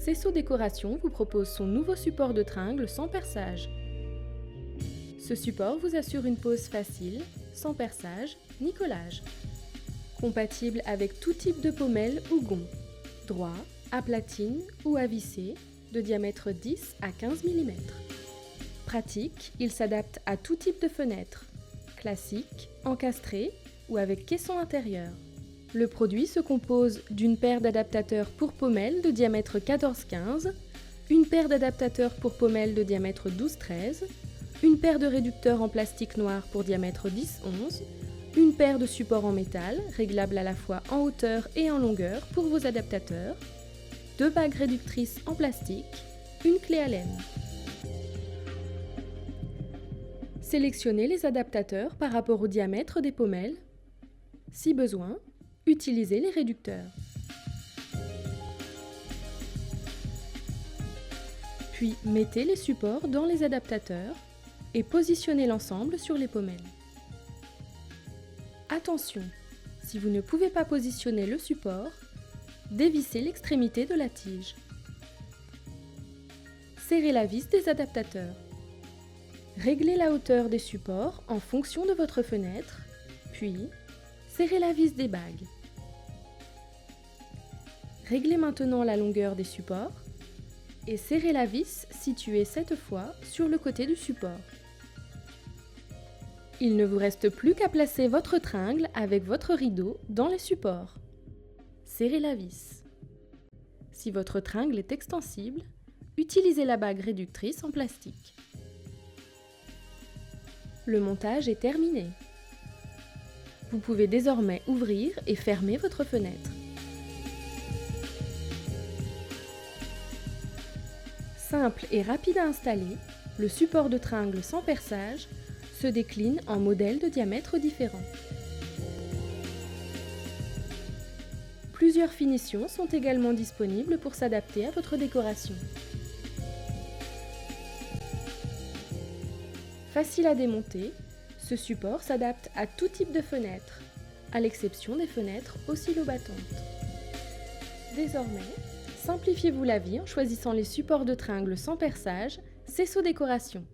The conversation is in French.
Cesso Décoration vous propose son nouveau support de tringle sans perçage. Ce support vous assure une pose facile, sans perçage ni collage. Compatible avec tout type de pommelle ou gond, droit, à platine ou à visser, de diamètre 10 à 15 mm. Pratique, il s'adapte à tout type de fenêtre, classique, encastré ou avec caisson intérieur. Le produit se compose d'une paire d'adaptateurs pour pommelle de diamètre 14-15, une paire d'adaptateurs pour pommelle de diamètre 12-13, une paire de réducteurs en plastique noir pour diamètre 10-11, une paire de supports en métal, réglables à la fois en hauteur et en longueur pour vos adaptateurs, 2 bagues réductrices en plastique, une clé Allen. Sélectionnez les adaptateurs par rapport au diamètre des pommelles. Si besoin, utilisez les réducteurs. Puis mettez les supports dans les adaptateurs et positionnez l'ensemble sur les pommelles. Attention, si vous ne pouvez pas positionner le support, dévissez l'extrémité de la tige. Serrez la vis des adaptateurs. Réglez la hauteur des supports en fonction de votre fenêtre, puis serrez la vis des bagues. Réglez maintenant la longueur des supports et serrez la vis située cette fois sur le côté du support. Il ne vous reste plus qu'à placer votre tringle avec votre rideau dans les supports. Serrez la vis. Si votre tringle est extensible, utilisez la bague réductrice en plastique. Le montage est terminé. Vous pouvez désormais ouvrir et fermer votre fenêtre. Simple et rapide à installer, le support de tringle sans perçage se décline en modèles de diamètres différents. Plusieurs finitions sont également disponibles pour s'adapter à votre décoration. Facile à démonter, ce support s'adapte à tout type de fenêtre, à l'exception des fenêtres oscillobattantes. Désormais, simplifiez-vous la vie en choisissant les supports de tringle sans perçage Cesso Décoration.